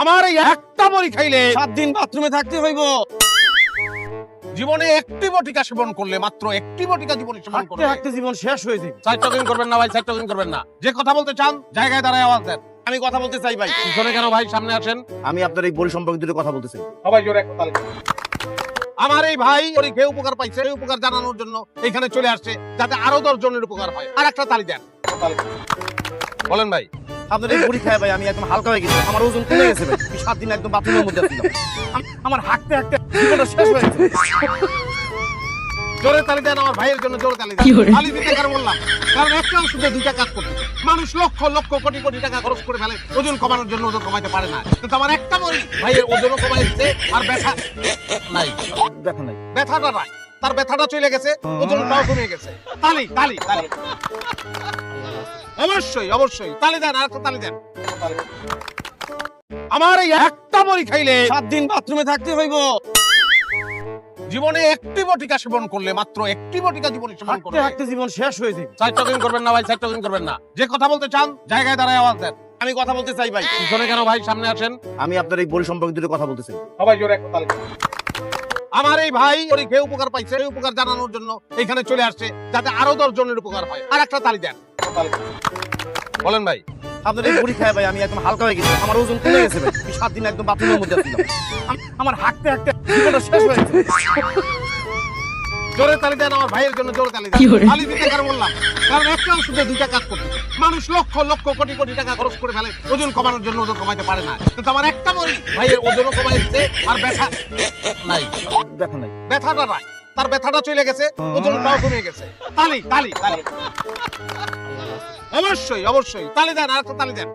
আমার এই একটা বড়ি খাইলে 7 দিন বাথরুমে থাকতে হইব। জীবনে একটি বটিকা সেবন করলে, মাত্র একটি বটিকা জীবনে সেবন হাঁটতে করলে হাঁটতে জীবন শেষ হয়ে যাবে। সাইড টকিং করবেন না ভাই, সাইড টকিং করবেন না। যে কথা বলতে চান জায়গায় দাঁড়ায় আওয়াজ দেন। আমি কথা বলতে চাই ভাই। পিছনে কেন ভাই, সামনে আসেন। আমি আপনার এই বড়ি সম্পর্কে দুটো কথা বলতে চাই। সবাই জোরে একটা তালি দেন। আমার এই ভাই বড়ি খেয়ে উপকার পাইছে, এই উপকার জানানোর জন্য এখানে চলে আসছে, যাতে আরো 10 জনের উপকার হয়। আর একটা তালি দেন। বলেন ভাই। আপনার এই বড়ি খায় ভাই আমি একদম হালকা হয়ে গেছি। আমার ওজন কমে গেছে ভাই। আমি 7 দিন একদম বাথরুমের মধ্যে ছিলাম। আমার হাঁটতে হাঁটতে জীবনটা শেষ হয়ে গেছে। জোরে তালি দেন আমার ভাইয়ের জন্য, জোরে তালি দেন। তালি দিতে কারণ বললাম, কারণ একটা ওষুধে দুইটা কাজ করতে। মানুষ লক্ষ লক্ষ কোটি কোটি টাকা খরচ করে ফেলে ওজন কমানোর জন্য, ওজন কমাতে পারে না। কিন্তু আমার একটা বড়ি ভাইয়ের ওজনও কমাই দিচ্ছে, আর ব্যথা নাই। দেখো নাই। ব্যথাটা নাই, তার ব্যথাটা চলে গেছে, ওজনটাও কমে গেছে। তালি তালি তালি। অবশ্যই অবশ্যই তালি দেন, আর একটা তালি দেন। আমার এই একটা বড়ি খাইলে 7 দিন বাথরুমে থাকতে হইব। জীবনে একটি বটিকা সেবন করলে, মাত্র একটি বটিকা জীবনে সেবন হাঁটতে করলে হাঁটতে জীবন শেষ হয়ে যাবে। সাইড টকিং করবেন না ভাই, সাইড টকিং করবেন না। যে কথা বলতে চান জায়গায় দাঁড়ায় আওয়াজ দেন। আমি কথা বলতে চাই ভাই। পিছনে কেন ভাই, সামনে আসেন। আমি আপনার এই বড়ি সম্পর্কে দুটো কথা বলতে চাই। সবাই জোরে একটা তালি দেন। আমার এই ভাই বড়ি খেয়ে উপকার পাইছে, এই উপকার জানানোর জন্য এখানে চলে আসছে, যাতে আরো 10 জনের উপকার হয়। আর একটা তালি দেন। বলেন ভাই। আপনার এই বড়ি খায় ভাই আমি একদম হালকা হয়ে গেছি। আমার ওজন কমে গেছে ভাই। আমি 7 দিন একদম বাথরুমের মধ্যে ছিলাম। আমার হাঁটতে হাঁটতে জীবনটা শেষ হয়ে গেছে। জোরে তালি দেন আমার ভাইয়ের জন্য, জোরে তালি দেন। তালি দিতে কারণ বললাম, কারণ একটা ওষুধে দুইটা কাজ করতে। মানুষ লক্ষ লক্ষ কোটি কোটি টাকা খরচ করে ফেলে ওজন কমানোর জন্য, ওজন কমাতে পারে না। কিন্তু আমার একটা বড়ি ভাইয়ের ওজনও কমাই দিচ্ছে, আর ব্যথা নাই। দেখো নাই। ব্যথাটা নাই, তার ব্যথাটা চলে গেছে, ওজনটাও কমে গেছে। তালি তালি তালি। অবশ্যই অবশ্যই তালি দেন, আর একটা তালি দেন।